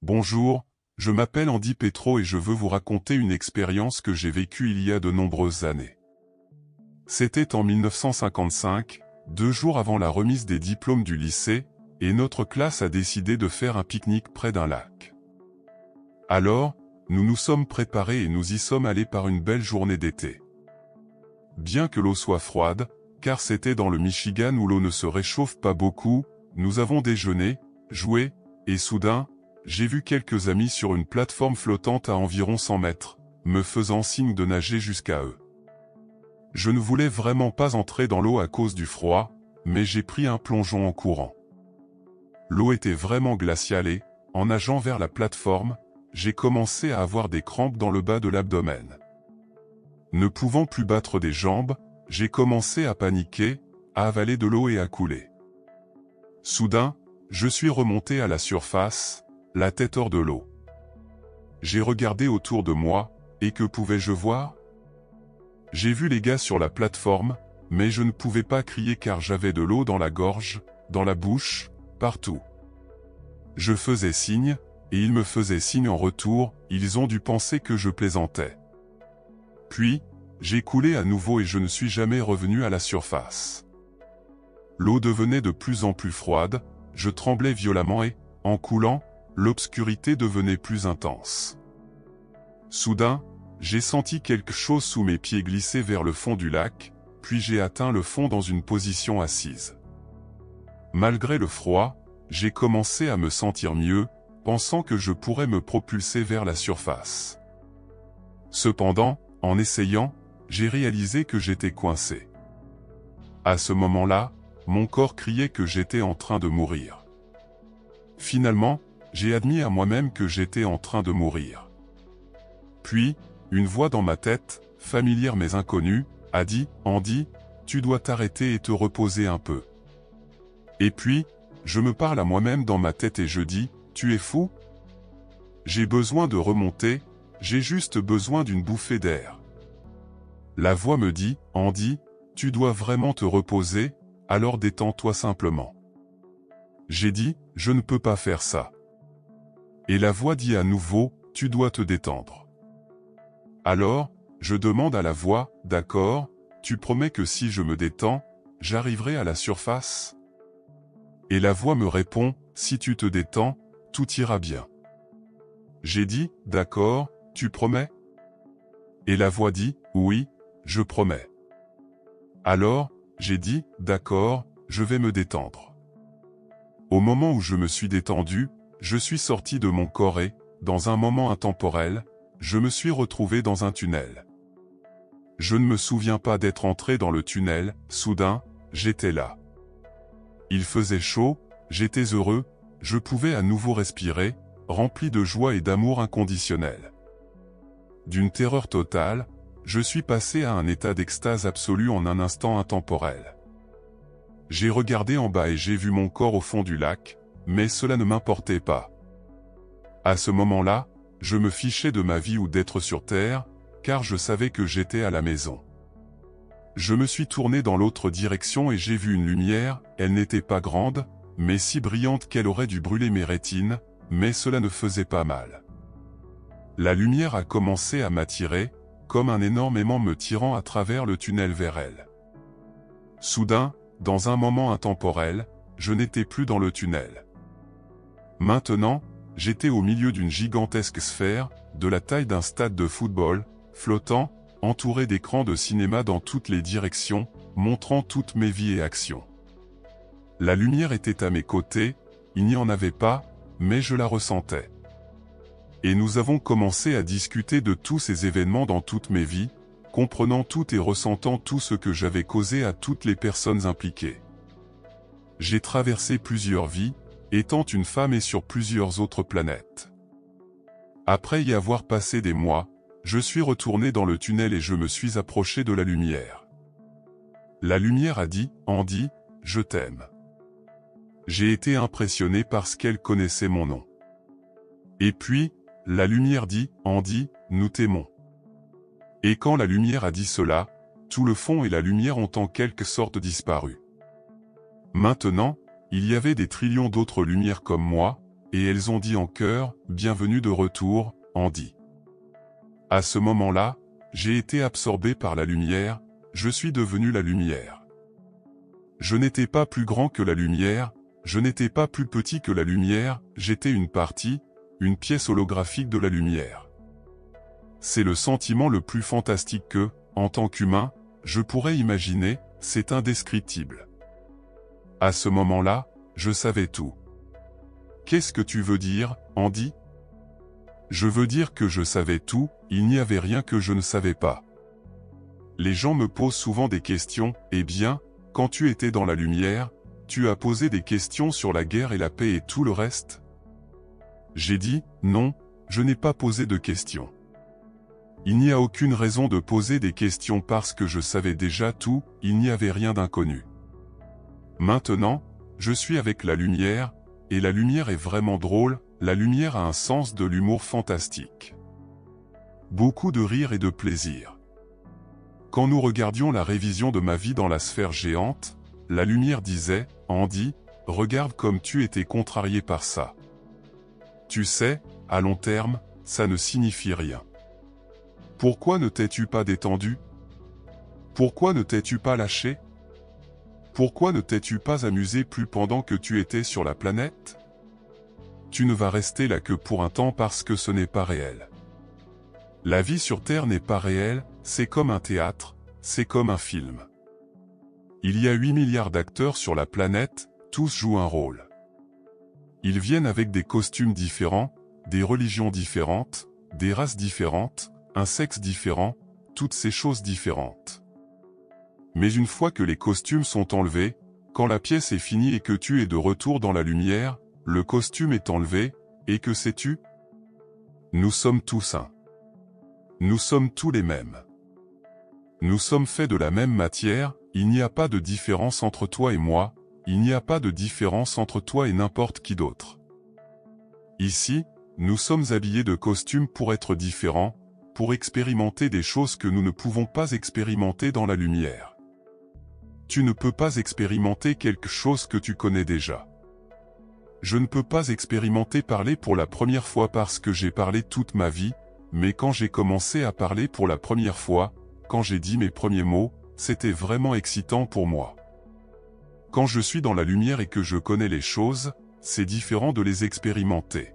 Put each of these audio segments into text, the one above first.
Bonjour, je m'appelle Andy Petro et je veux vous raconter une expérience que j'ai vécue il y a de nombreuses années. C'était en 1955, 2 jours avant la remise des diplômes du lycée, et notre classe a décidé de faire un pique-nique près d'un lac. Alors, nous nous sommes préparés et nous y sommes allés par une belle journée d'été. Bien que l'eau soit froide, car c'était dans le Michigan où l'eau ne se réchauffe pas beaucoup, nous avons déjeuné, joué, et soudain, j'ai vu quelques amis sur une plateforme flottante à environ 100 mètres, me faisant signe de nager jusqu'à eux. Je ne voulais vraiment pas entrer dans l'eau à cause du froid, mais j'ai pris un plongeon en courant. L'eau était vraiment glaciale et, en nageant vers la plateforme, j'ai commencé à avoir des crampes dans le bas de l'abdomen. Ne pouvant plus battre des jambes, j'ai commencé à paniquer, à avaler de l'eau et à couler. Soudain, je suis remonté à la surface, la tête hors de l'eau. J'ai regardé autour de moi, et que pouvais-je voir? J'ai vu les gars sur la plateforme, mais je ne pouvais pas crier car j'avais de l'eau dans la gorge, dans la bouche, partout. Je faisais signe, et ils me faisaient signe en retour, ils ont dû penser que je plaisantais. Puis, j'ai coulé à nouveau et je ne suis jamais revenu à la surface. L'eau devenait de plus en plus froide, je tremblais violemment et, en coulant, l'obscurité devenait plus intense. Soudain, j'ai senti quelque chose sous mes pieds glisser vers le fond du lac, puis j'ai atteint le fond dans une position assise. Malgré le froid, j'ai commencé à me sentir mieux, pensant que je pourrais me propulser vers la surface. Cependant, en essayant, j'ai réalisé que j'étais coincé. À ce moment-là, mon corps criait que j'étais en train de mourir. Finalement, j'ai admis à moi-même que j'étais en train de mourir. Puis, une voix dans ma tête, familière mais inconnue, a dit « Andy, tu dois t'arrêter et te reposer un peu. » Et puis, je me parle à moi-même dans ma tête et je dis « Tu es fou ? J'ai besoin de remonter, j'ai juste besoin d'une bouffée d'air. » La voix me dit « Andy, tu dois vraiment te reposer, alors détends-toi simplement. » J'ai dit « Je ne peux pas faire ça. » Et la voix dit à nouveau « Tu dois te détendre. » Alors, je demande à la voix « D'accord, tu promets que si je me détends, j'arriverai à la surface ?» Et la voix me répond « Si tu te détends, tout ira bien. » J'ai dit « D'accord, tu promets ?» Et la voix dit « Oui, je promets. » Alors, j'ai dit « D'accord, je vais me détendre. » Au moment où je me suis détendu, je suis sorti de mon corps et, dans un moment intemporel, je me suis retrouvé dans un tunnel. Je ne me souviens pas d'être entré dans le tunnel, soudain, j'étais là. Il faisait chaud, j'étais heureux, je pouvais à nouveau respirer, rempli de joie et d'amour inconditionnel. D'une terreur totale, je suis passé à un état d'extase absolue en un instant intemporel. J'ai regardé en bas et j'ai vu mon corps au fond du lac, mais cela ne m'importait pas. À ce moment-là, je me fichais de ma vie ou d'être sur terre, car je savais que j'étais à la maison. Je me suis tourné dans l'autre direction et j'ai vu une lumière, elle n'était pas grande, mais si brillante qu'elle aurait dû brûler mes rétines, mais cela ne faisait pas mal. La lumière a commencé à m'attirer, comme un énorme aimant me tirant à travers le tunnel vers elle. Soudain, dans un moment intemporel, je n'étais plus dans le tunnel. Maintenant, j'étais au milieu d'une gigantesque sphère, de la taille d'un stade de football, flottant, entouré d'écrans de cinéma dans toutes les directions, montrant toutes mes vies et actions. La lumière était à mes côtés, il n'y en avait pas, mais je la ressentais. Et nous avons commencé à discuter de tous ces événements dans toutes mes vies, comprenant tout et ressentant tout ce que j'avais causé à toutes les personnes impliquées. J'ai traversé plusieurs vies, étant une femme et sur plusieurs autres planètes. Après y avoir passé des mois, je suis retourné dans le tunnel et je me suis approché de la lumière. La lumière a dit « Andy, je t'aime. » J'ai été impressionné parce qu'elle connaissait mon nom. Et puis, la lumière dit « Andy, nous t'aimons. » Et quand la lumière a dit cela, tout le fond et la lumière ont en quelque sorte disparu. Maintenant, il y avait des trillions d'autres lumières comme moi, et elles ont dit en chœur, « Bienvenue de retour, Andy ». À ce moment-là, j'ai été absorbé par la lumière, je suis devenu la lumière. Je n'étais pas plus grand que la lumière, je n'étais pas plus petit que la lumière, j'étais une partie, une pièce holographique de la lumière. C'est le sentiment le plus fantastique que, en tant qu'humain, je pourrais imaginer, c'est indescriptible. À ce moment-là, je savais tout. Qu'est-ce que tu veux dire, Andy ? Je veux dire que je savais tout, il n'y avait rien que je ne savais pas. Les gens me posent souvent des questions, eh bien, quand tu étais dans la lumière, tu as posé des questions sur la guerre et la paix et tout le reste ? J'ai dit, non, je n'ai pas posé de questions. Il n'y a aucune raison de poser des questions parce que je savais déjà tout, il n'y avait rien d'inconnu. Maintenant, je suis avec la lumière, et la lumière est vraiment drôle, la lumière a un sens de l'humour fantastique. Beaucoup de rire et de plaisir. Quand nous regardions la révision de ma vie dans la sphère géante, la lumière disait, « Andy, regarde comme tu étais contrarié par ça. Tu sais, à long terme, ça ne signifie rien. Pourquoi ne t'es-tu pas détendu? Pourquoi ne t'es-tu pas lâché? Pourquoi ne t'es-tu pas amusé plus pendant que tu étais sur la planète? Tu ne vas rester là que pour un temps parce que ce n'est pas réel. La vie sur Terre n'est pas réelle, c'est comme un théâtre, c'est comme un film. Il y a 8 milliards d'acteurs sur la planète, tous jouent un rôle. Ils viennent avec des costumes différents, des religions différentes, des races différentes, un sexe différent, toutes ces choses différentes. Mais une fois que les costumes sont enlevés, quand la pièce est finie et que tu es de retour dans la lumière, le costume est enlevé, et que sais-tu? Nous sommes tous un. Nous sommes tous les mêmes. Nous sommes faits de la même matière, il n'y a pas de différence entre toi et moi, il n'y a pas de différence entre toi et n'importe qui d'autre. Ici, nous sommes habillés de costumes pour être différents, pour expérimenter des choses que nous ne pouvons pas expérimenter dans la lumière. Tu ne peux pas expérimenter quelque chose que tu connais déjà. Je ne peux pas expérimenter parler pour la première fois parce que j'ai parlé toute ma vie, mais quand j'ai commencé à parler pour la première fois, quand j'ai dit mes premiers mots, c'était vraiment excitant pour moi. Quand je suis dans la lumière et que je connais les choses, c'est différent de les expérimenter.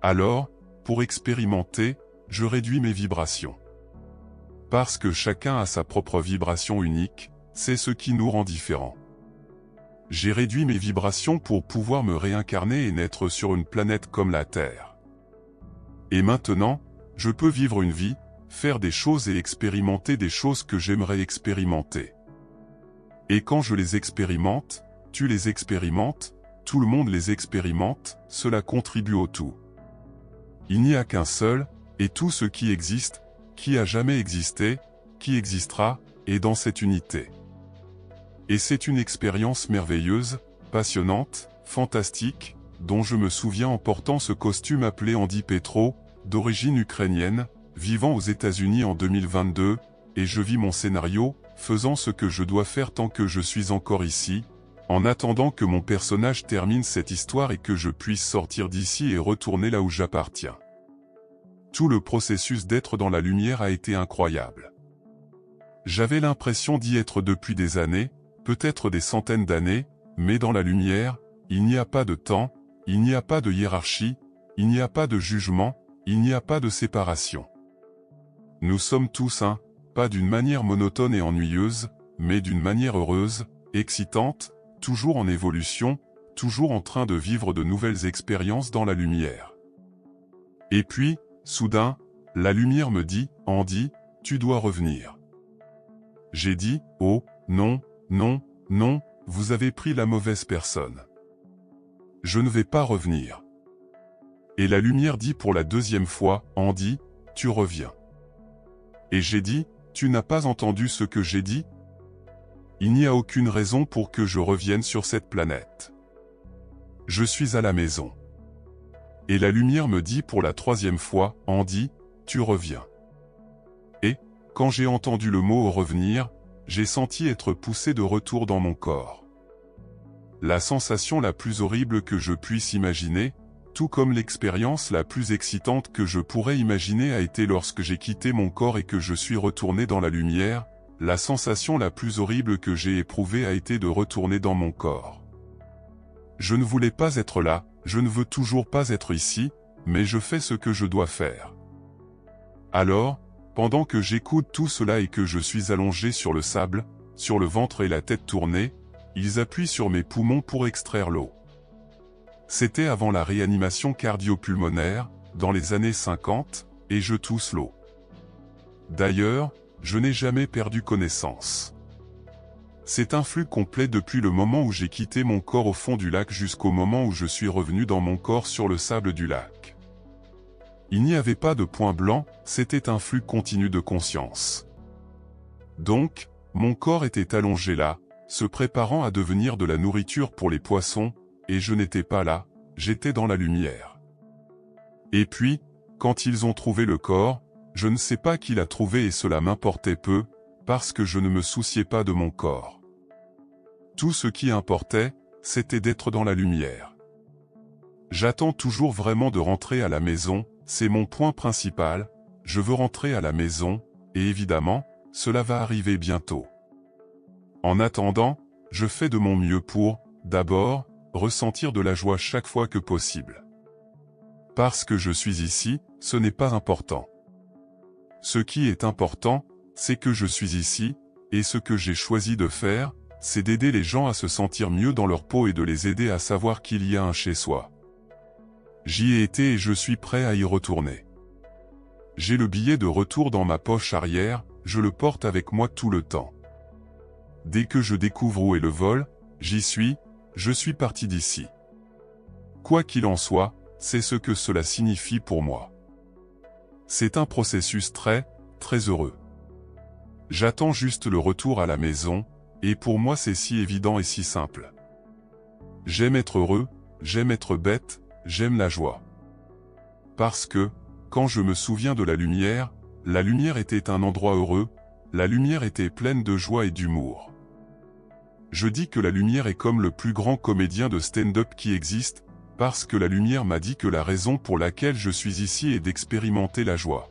Alors, pour expérimenter, je réduis mes vibrations. Parce que chacun a sa propre vibration unique, c'est ce qui nous rend différents. J'ai réduit mes vibrations pour pouvoir me réincarner et naître sur une planète comme la Terre. Et maintenant, je peux vivre une vie, faire des choses et expérimenter des choses que j'aimerais expérimenter. Et quand je les expérimente, tu les expérimentes, tout le monde les expérimente, cela contribue au tout. Il n'y a qu'un seul, et tout ce qui existe, qui a jamais existé, qui existera, est dans cette unité. Et c'est une expérience merveilleuse, passionnante, fantastique, dont je me souviens en portant ce costume appelé Andy Petro, d'origine ukrainienne, vivant aux États-Unis en 2022, et je vis mon scénario, faisant ce que je dois faire tant que je suis encore ici, en attendant que mon personnage termine cette histoire et que je puisse sortir d'ici et retourner là où j'appartiens. Tout le processus d'être dans la lumière a été incroyable. J'avais l'impression d'y être depuis des années, peut-être des centaines d'années, mais dans la lumière, il n'y a pas de temps, il n'y a pas de hiérarchie, il n'y a pas de jugement, il n'y a pas de séparation. Nous sommes tous un, pas d'une manière monotone et ennuyeuse, mais d'une manière heureuse, excitante, toujours en évolution, toujours en train de vivre de nouvelles expériences dans la lumière. Et puis, soudain, la lumière me dit, « Andy, tu dois revenir. » J'ai dit, « Oh, non, non, non, vous avez pris la mauvaise personne. Je ne vais pas revenir. » Et la lumière dit pour la deuxième fois, « Andy, tu reviens. » Et j'ai dit, « Tu n'as pas entendu ce que j'ai dit ? Il n'y a aucune raison pour que je revienne sur cette planète. Je suis à la maison. » Et la lumière me dit pour la troisième fois, « Andy, tu reviens. » Et, quand j'ai entendu le mot « revenir », j'ai senti être poussé de retour dans mon corps. la sensation la plus horrible que je puisse imaginer, tout comme l'expérience la plus excitante que je pourrais imaginer a été lorsque j'ai quitté mon corps et que je suis retourné dans la lumière, la sensation la plus horrible que j'ai éprouvée a été de retourner dans mon corps. Je ne voulais pas être là, je ne veux toujours pas être ici, mais je fais ce que je dois faire. Alors, pendant que j'écoute tout cela et que je suis allongé sur le sable, sur le ventre et la tête tournée, ils appuient sur mes poumons pour extraire l'eau. C'était avant la réanimation cardio-pulmonaire, dans les années 50, et je tousse l'eau. D'ailleurs, je n'ai jamais perdu connaissance. C'est un flux complet depuis le moment où j'ai quitté mon corps au fond du lac jusqu'au moment où je suis revenu dans mon corps sur le sable du lac. Il n'y avait pas de point blanc, c'était un flux continu de conscience. Donc, mon corps était allongé là, se préparant à devenir de la nourriture pour les poissons, et je n'étais pas là, j'étais dans la lumière. Et puis, quand ils ont trouvé le corps, je ne sais pas qui l'a trouvé et cela m'importait peu, parce que je ne me souciais pas de mon corps. Tout ce qui importait, c'était d'être dans la lumière. J'attends toujours vraiment de rentrer à la maison, c'est mon point principal, je veux rentrer à la maison, et évidemment, cela va arriver bientôt. En attendant, je fais de mon mieux pour, d'abord, ressentir de la joie chaque fois que possible. Parce que je suis ici, ce n'est pas important. Ce qui est important, c'est que je suis ici, et ce que j'ai choisi de faire, c'est d'aider les gens à se sentir mieux dans leur peau et de les aider à savoir qu'il y a un chez-soi. J'y ai été et je suis prêt à y retourner. J'ai le billet de retour dans ma poche arrière, je le porte avec moi tout le temps. Dès que je découvre où est le vol, j'y suis, je suis parti d'ici. Quoi qu'il en soit, c'est ce que cela signifie pour moi. C'est un processus très heureux. J'attends juste le retour à la maison, et pour moi c'est si évident et si simple. J'aime être heureux, j'aime être bête, j'aime la joie. Parce que, quand je me souviens de la lumière était un endroit heureux, la lumière était pleine de joie et d'humour. Je dis que la lumière est comme le plus grand comédien de stand-up qui existe, parce que la lumière m'a dit que la raison pour laquelle je suis ici est d'expérimenter la joie.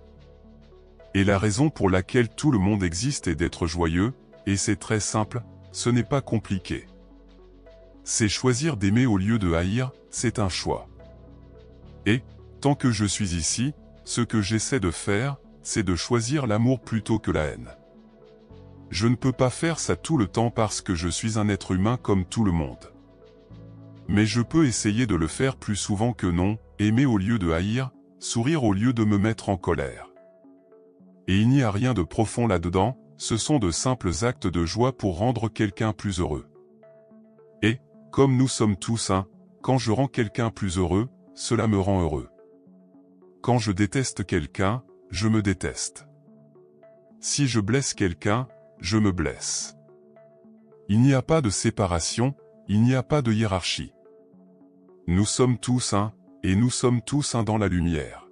Et la raison pour laquelle tout le monde existe est d'être joyeux, et c'est très simple, ce n'est pas compliqué. C'est choisir d'aimer au lieu de haïr, c'est un choix. Et, tant que je suis ici, ce que j'essaie de faire, c'est de choisir l'amour plutôt que la haine. Je ne peux pas faire ça tout le temps parce que je suis un être humain comme tout le monde. Mais je peux essayer de le faire plus souvent que non, aimer au lieu de haïr, sourire au lieu de me mettre en colère. Et il n'y a rien de profond là-dedans, ce sont de simples actes de joie pour rendre quelqu'un plus heureux. Et, comme nous sommes tous un, quand je rends quelqu'un plus heureux, cela me rend heureux. Quand je déteste quelqu'un, je me déteste. Si je blesse quelqu'un, je me blesse. Il n'y a pas de séparation, il n'y a pas de hiérarchie. Nous sommes tous un, et nous sommes tous un dans la lumière.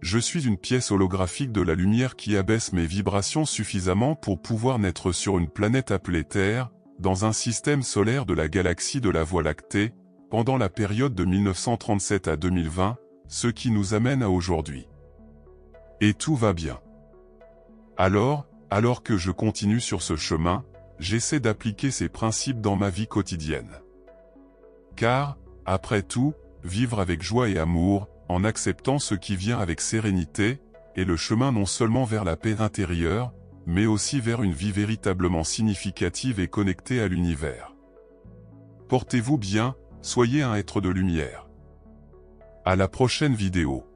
Je suis une pièce holographique de la lumière qui abaisse mes vibrations suffisamment pour pouvoir naître sur une planète appelée Terre, dans un système solaire de la galaxie de la Voie lactée, pendant la période de 1937 à 2020, ce qui nous amène à aujourd'hui. Et tout va bien. Alors que je continue sur ce chemin, j'essaie d'appliquer ces principes dans ma vie quotidienne. Car, après tout, vivre avec joie et amour, en acceptant ce qui vient avec sérénité, est le chemin non seulement vers la paix intérieure, mais aussi vers une vie véritablement significative et connectée à l'univers. Portez-vous bien, soyez un être de lumière. À la prochaine vidéo.